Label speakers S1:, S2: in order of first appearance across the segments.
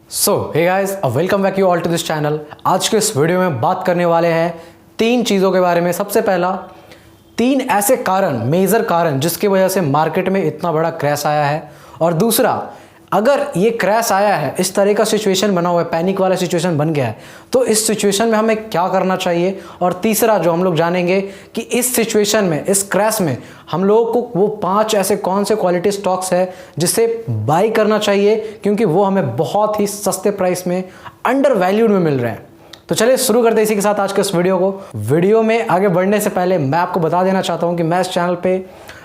S1: So hey guys, welcome back you all to this channel. आज के इस video में बात करने वाले हैं तीन चीज़ों के बारे में। सबसे पहला, तीन ऐसे कारण, मेजर कारण जिसकी वजह से मार्केट में इतना बड़ा क्रैश आया है। और दूसरा, अगर ये क्रैश आया है, इस तरह का सिचुएशन बना हुआ है, पैनिक वाला सिचुएशन बन गया है, तो इस सिचुएशन में हमें क्या करना चाहिए। और तीसरा जो हम लोग जानेंगे कि इस सिचुएशन में, इस क्रैश में हम लोगों को वो 5 ऐसे कौन से क्वालिटी स्टॉक्स है जिसे बाई करना चाहिए, क्योंकि वो हमें बहुत ही सस्ते प्राइस में, अंडर वैल्यूड में मिल रहे हैं। तो चलिए शुरू करते हैं इसी के साथ आज के इस वीडियो को। वीडियो में आगे बढ़ने से पहले मैं आपको बता देना चाहता हूँ कि मैं इस चैनल पे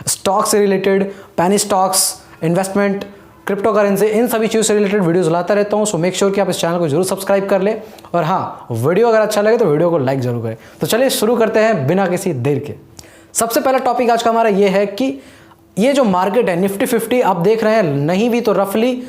S1: स्टॉक से related, penny stocks, investment, crypto currency, इन सभी चीज़ों से रिलेटेड वीडियोस लाता रहता हूँ। सो मेक श्योर कि आप इस चैनल को जरूर सब्सक्राइब कर ले। और हाँ, वीडियो अगर अच्छा लगे तो वीडियो को लाइक जरूर करें। तो चलिए शुरू करते हैं बिना किसी देर के। सबसे पहला टॉपिक आज का हमारा ये है कि ये जो मार्केट है निफ्टी 50, आप देख रहे हैं, नहीं भी तो रफली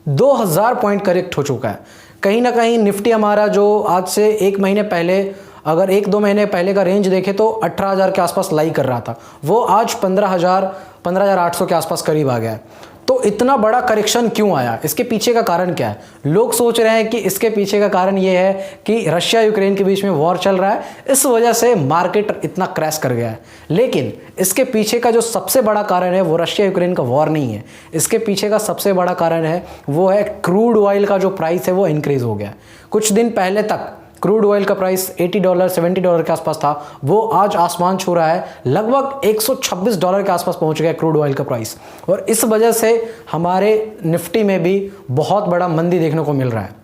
S1: 2000 पॉइंट करेक्ट हो चुका है। कहीं ना कहीं निफ्टी हमारा जो आज से एक महीने पहले, अगर 1-2 महीने पहले का रेंज देखे तो 18,000 के आसपास लाई कर रहा था, वो आज 15,800 के आसपास करीब आ गया है। तो इतना बड़ा करेक्शन क्यों आया, इसके पीछे का कारण क्या है? लोग सोच रहे हैं कि इसके पीछे का कारण ये है कि रशिया यूक्रेन के बीच में वॉर चल रहा है, इस वजह से मार्केट इतना क्रैश कर गया है। लेकिन इसके पीछे का जो सबसे बड़ा कारण है वो रशिया यूक्रेन का वॉर नहीं है। इसके पीछे का सबसे बड़ा कारण है वो है क्रूड ऑयल का जो प्राइस है वो इंक्रीज हो गया है। कुछ दिन पहले तक क्रूड ऑयल का प्राइस $80, $70 के आसपास था, वो आज आसमान छू रहा है, लगभग $126 के आसपास पहुंच गया क्रूड ऑयल का प्राइस। और इस वजह से हमारे निफ्टी में भी बहुत बड़ा मंदी देखने को मिल रहा है।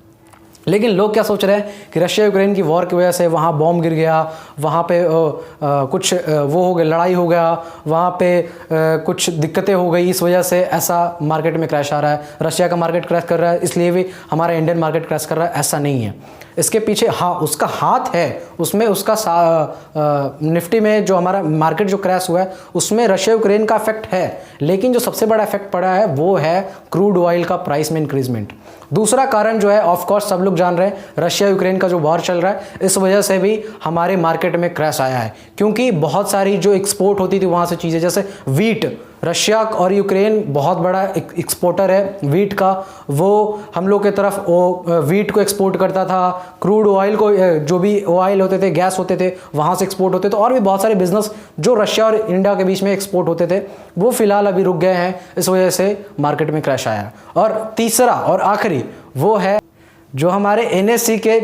S1: लेकिन लोग क्या सोच रहे हैं कि रशिया यूक्रेन की वॉर की वजह से वहाँ बॉम्ब गिर गया, वहाँ पे कुछ वो हो गया, लड़ाई हो गया, वहाँ पे कुछ दिक्कतें हो गई, इस वजह से ऐसा मार्केट में क्रैश आ रहा है। रशिया का मार्केट क्रैश कर रहा है इसलिए भी हमारा इंडियन मार्केट क्रैश कर रहा है, ऐसा नहीं है। इसके पीछे हाँ उसका हाथ है, उसमें उसका निफ्टी में जो हमारा मार्केट जो क्रैश हुआ है उसमें रशिया यूक्रेन का इफेक्ट है। लेकिन जो सबसे बड़ा इफेक्ट पड़ा है वो है क्रूड ऑयल का प्राइस में इंक्रीजमेंट। दूसरा कारण जो है, ऑफ कोर्स सब लोग जान रहे हैं, रशिया यूक्रेन का जो वॉर चल रहा है, इस वजह से भी हमारे मार्केट में क्रैश आया है। क्योंकि बहुत सारी जो एक्सपोर्ट होती थी वहाँ से चीज़ें, जैसे वीट, रशिया और यूक्रेन बहुत बड़ा एक्सपोर्टर है वीट का, वो हम लोग के तरफ वो वीट को एक्सपोर्ट करता था, क्रूड ऑयल को, जो भी ऑयल होते थे, गैस होते थे, वहाँ से एक्सपोर्ट होते थे, और भी बहुत सारे बिजनेस जो रशिया और इंडिया के बीच में एक्सपोर्ट होते थे, वो फिलहाल अभी रुक गए हैं। इस वजह से मार्केट में क्रैश आया। और तीसरा और आखिरी वो है जो हमारे NSE के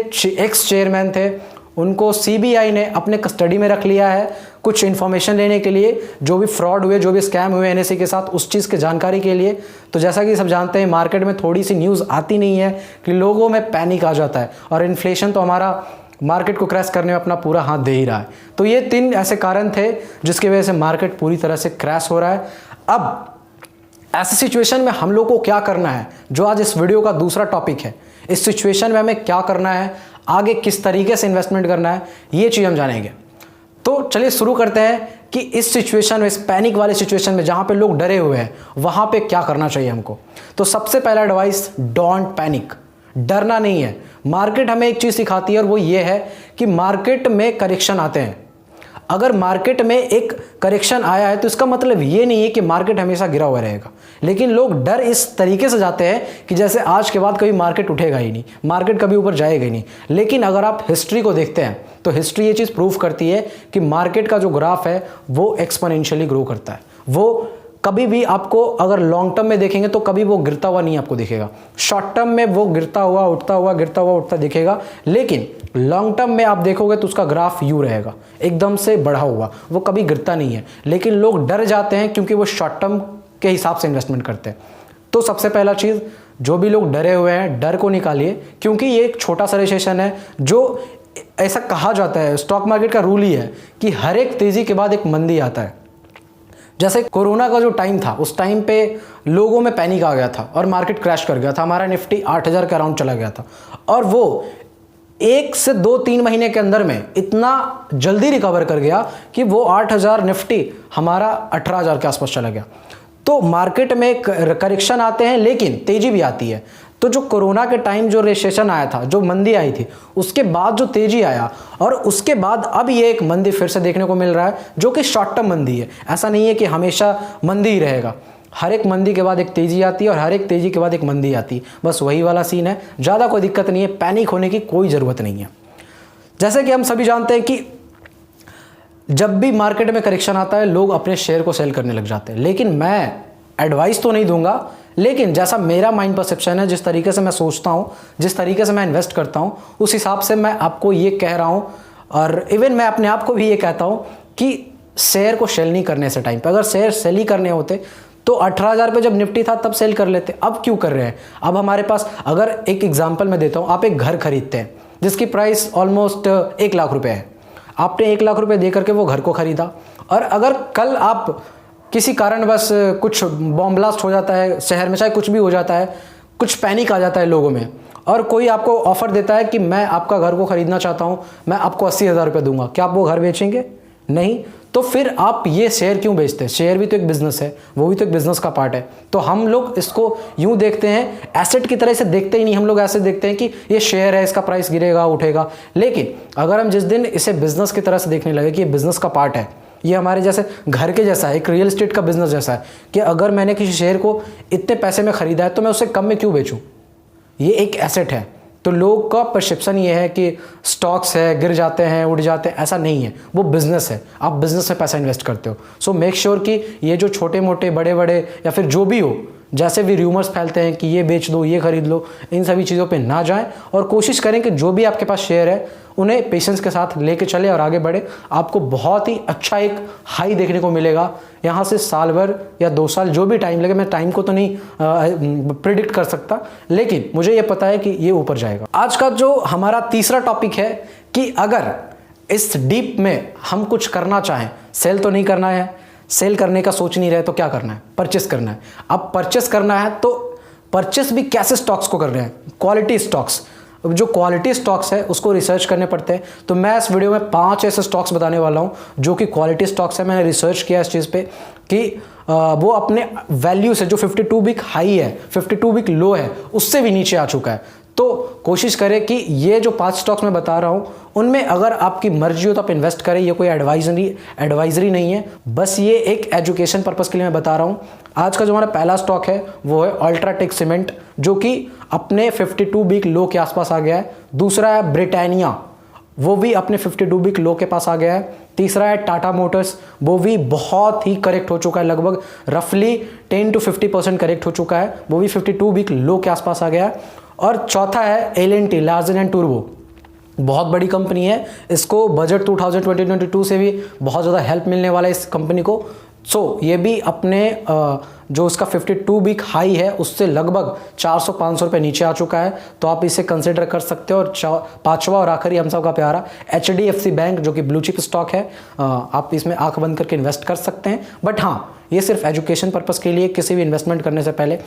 S1: एक्स चेयरमैन थे, उनको CBI ने अपने कस्टडी में रख लिया है कुछ इन्फॉर्मेशन लेने के लिए, जो भी फ्रॉड हुए, जो भी स्कैम हुए NSE के साथ, उस चीज़ के जानकारी के लिए। तो जैसा कि सब जानते हैं, मार्केट में थोड़ी सी न्यूज़ आती नहीं है कि लोगों में पैनिक आ जाता है, और इन्फ्लेशन तो हमारा मार्केट को क्रैश करने में अपना पूरा हाथ दे ही रहा है। तो ये 3 ऐसे कारण थे जिसकी वजह से मार्केट पूरी तरह से क्रैश हो रहा है। अब ऐसी सिचुएशन में हम लोग को क्या करना है, जो आज इस वीडियो का दूसरा टॉपिक है, इस सिचुएशन में हमें क्या करना है, आगे किस तरीके से इन्वेस्टमेंट करना है, ये चीज़ हम जानेंगे। तो चलिए शुरू करते हैं कि इस सिचुएशन में, इस पैनिक वाले सिचुएशन में जहाँ पे लोग डरे हुए हैं, वहाँ पे क्या करना चाहिए हमको। तो सबसे पहला एडवाइस, डोंट पैनिक, डरना नहीं है। मार्केट हमें एक चीज़ सिखाती है और वो ये है कि मार्केट में करेक्शन आते हैं। अगर मार्केट में एक करेक्शन आया है तो इसका मतलब ये नहीं है कि मार्केट हमेशा गिरा हुआ रहेगा। लेकिन लोग डर इस तरीके से जाते हैं कि जैसे आज के बाद कभी मार्केट उठेगा ही नहीं, मार्केट कभी ऊपर जाएगा ही नहीं। लेकिन अगर आप हिस्ट्री को देखते हैं तो हिस्ट्री ये चीज़ प्रूव करती है कि मार्केट का जो ग्राफ है वो एक्सपोनेंशियली ग्रो करता है। वो कभी भी आपको, अगर लॉन्ग टर्म में देखेंगे तो कभी वो गिरता हुआ नहीं आपको दिखेगा। शॉर्ट टर्म में वो गिरता हुआ, उठता हुआ, गिरता हुआ, उठता दिखेगा। लेकिन लॉन्ग टर्म में आप देखोगे तो उसका ग्राफ यूं रहेगा, एकदम से बढ़ा हुआ, वो कभी गिरता नहीं है। लेकिन लोग डर जाते हैं क्योंकि वो शॉर्ट टर्म के हिसाब से इन्वेस्टमेंट करते हैं। तो सबसे पहला चीज़, जो भी लोग डरे हुए हैं, डर को निकालिए, क्योंकि ये एक छोटा सा रिसेशन है। जो ऐसा कहा जाता है, स्टॉक मार्केट का रूल ही है कि हर एक तेज़ी के बाद एक मंदी आता है। जैसे कोरोना का जो टाइम था, उस टाइम पे लोगों में पैनिक आ गया था और मार्केट क्रैश कर गया था। हमारा निफ्टी 8,000 के अराउंड चला गया था, और वो 1 से 2-3 महीने के अंदर में इतना जल्दी रिकवर कर गया कि वो 8,000 निफ्टी हमारा 18,000 के आसपास चला गया। तो मार्केट में करेक्शन आते हैं लेकिन तेजी भी आती है। तो जो कोरोना के टाइम जो रिसेशन आया था, जो मंदी आई थी, उसके बाद जो तेजी आया, और उसके बाद अब ये एक मंदी फिर से देखने को मिल रहा है जो कि शॉर्ट टर्म मंदी है। ऐसा नहीं है कि हमेशा मंदी ही रहेगा। हर एक मंदी के बाद एक तेज़ी आती है और हर एक तेज़ी के बाद एक मंदी आती है, बस वही वाला सीन है। ज़्यादा कोई दिक्कत नहीं है, पैनिक होने की कोई ज़रूरत नहीं है। जैसे कि हम सभी जानते हैं कि जब भी मार्केट में करेक्शन आता है लोग अपने शेयर को सेल करने लग जाते हैं, लेकिन मैं एडवाइस तो नहीं दूंगा, लेकिन जैसा मेरा माइंड परसेप्शन है, जिस तरीके से मैं सोचता हूँ, जिस तरीके से मैं इन्वेस्ट करता हूँ, उस हिसाब से मैं आपको ये कह रहा हूँ। और इवन मैं अपने आप को भी ये कहता हूँ कि शेयर को सेल नहीं करने से टाइम पे, अगर शेयर सेल ही करने होते तो 18,000 पे जब निफ्टी था तब सेल कर लेते। अब क्यों कर रहे हैं? अब हमारे पास, अगर एक एग्जांपल मैं देता हूँ, आप एक घर खरीदते हैं जिसकी प्राइस ऑलमोस्ट 1 लाख रुपए है। आपने 1 लाख रुपए दे करके वो घर को खरीदा, और अगर कल आप किसी कारण बस कुछ बॉम्ब ब्लास्ट हो जाता है शहर में, चाहे कुछ भी हो जाता है, कुछ पैनिक आ जाता है लोगों में, और कोई आपको ऑफर देता है कि मैं आपका घर को खरीदना चाहता हूँ, मैं आपको 80,000 रुपये दूंगा, क्या आप वो घर बेचेंगे? नहीं। तो फिर आप ये शेयर क्यों बेचते हैं? शेयर भी तो एक बिजनेस है, वो भी तो एक बिजनेस का पार्ट है। तो हम लोग इसको यूं देखते हैं, एसेट की तरह से देखते ही नहीं, हम लोग ऐसे देखते हैं कि ये शेयर है, इसका प्राइस गिरेगा उठेगा। लेकिन अगर हम जिस दिन इसे बिजनेस की तरह से देखने लगे कि ये बिजनेस का पार्ट है, ये हमारे जैसे घर के जैसा है, एक रियल एस्टेट का बिजनेस जैसा है, कि अगर मैंने किसी शेयर को इतने पैसे में खरीदा है तो मैं उसे कम में क्यों बेचूं? ये एक एसेट है। तो लोग का परसेप्शन ये है कि स्टॉक्स है, गिर जाते हैं, उड़ जाते हैं, ऐसा नहीं है, वो बिजनेस है, आप बिजनेस में पैसा इन्वेस्ट करते हो। सो मेक श्योर कि ये जो छोटे मोटे बड़े बड़े या फिर जो भी हो, जैसे भी र्यूमर्स फैलते हैं कि ये बेच दो, ये खरीद लो, इन सभी चीज़ों पे ना जाएं, और कोशिश करें कि जो भी आपके पास शेयर है उन्हें पेशेंस के साथ लेके चले और आगे बढ़े। आपको बहुत ही अच्छा एक हाई देखने को मिलेगा। यहाँ से साल भर या 2 साल जो भी टाइम लगे, मैं टाइम को तो नहीं प्रिडिक्ट कर सकता, लेकिन मुझे ये पता है कि ये ऊपर जाएगा। आज का जो हमारा तीसरा टॉपिक है कि अगर इस डीप में हम कुछ करना चाहें, सेल तो नहीं करना है, सेल करने का सोच नहीं रहे तो क्या करना है? परचेस करना है। अब परचेस करना है तो परचेस भी कैसे स्टॉक्स को कर रहे हैं? Quality stocks. जो क्वालिटी स्टॉक्स है उसको रिसर्च करने पड़ते हैं। तो मैं इस वीडियो में 5 ऐसे स्टॉक्स बताने वाला हूं जो कि क्वालिटी स्टॉक्स है। मैंने रिसर्च किया इस चीज़ पे कि वो अपने वैल्यू से, जो 52 वीक हाई है, 52 वीक लो है, उससे भी नीचे आ चुका है। तो कोशिश करें कि ये जो 5 स्टॉक्स मैं बता रहा हूं उनमें अगर आपकी मर्जी हो तो आप इन्वेस्ट करें। ये कोई एडवाइजरी नहीं है, बस ये एक एजुकेशन पर्पस के लिए मैं बता रहा हूं। आज का जो हमारा पहला स्टॉक है वो है अल्ट्राटेक सीमेंट, जो कि अपने 52 वीक लो के आसपास आ गया है। दूसरा है ब्रिटानिया, वो भी अपने 52 वीक लो के पास आ गया है। तीसरा है टाटा मोटर्स, वो भी बहुत ही करेक्ट हो चुका है, लगभग रफली 10 to 50% करेक्ट हो चुका है, वो भी 52 वीक लो के आसपास आ गया है। और चौथा है L&T, लार्सन एंड टूर्बो, बहुत बड़ी कंपनी है। इसको बजट 2022 से भी बहुत ज़्यादा हेल्प मिलने वाला है इस कंपनी को। सो ये भी अपने जो उसका 52 वीक हाई है उससे लगभग 400-500 रुपये नीचे आ चुका है। तो आप इसे कंसिडर कर सकते हो। और पांचवा और आखिरी हम सब का प्यारा HDFC बैंक, जो कि ब्लू चिप स्टॉक है, आप इसमें आंख बंद करके इन्वेस्ट कर सकते हैं। बट हाँ, ये सिर्फ एजुकेशन पर्पस के लिए, किसी भी इन्वेस्टमेंट करने से पहले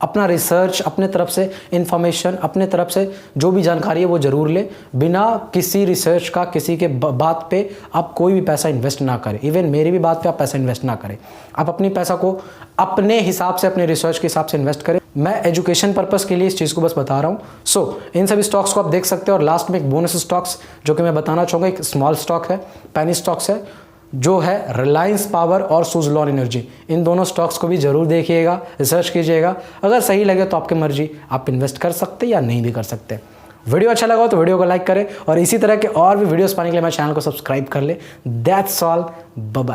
S1: अपना रिसर्च, अपने तरफ से इंफॉर्मेशन, अपने तरफ से जो भी जानकारी है वो ज़रूर ले। बिना किसी रिसर्च का, किसी के बात पे आप कोई भी पैसा इन्वेस्ट ना करें। इवन मेरी भी बात पे आप पैसा इन्वेस्ट ना करें। आप अपनी पैसा को अपने हिसाब से, अपने रिसर्च के हिसाब से इन्वेस्ट करें। मैं एजुकेशन पर्पस के लिए इस चीज़ को बस बता रहा हूँ। सो इन सभी स्टॉक्स को आप देख सकते हो। और लास्ट में एक बोनस स्टॉक्स जो कि मैं बताना चाहूँगा, एक स्मॉल स्टॉक है, पेनी स्टॉक्स है, जो है रिलायंस पावर और सुज़लॉन एनर्जी। इन दोनों स्टॉक्स को भी जरूर देखिएगा, रिसर्च कीजिएगा। अगर सही लगे तो आपकी मर्जी, आप इन्वेस्ट कर सकते या नहीं भी कर सकते। वीडियो अच्छा लगा हो तो वीडियो को लाइक करें, और इसी तरह के और भी वीडियोस पाने के लिए मेरे चैनल को सब्सक्राइब कर ले। That's all, bye bye.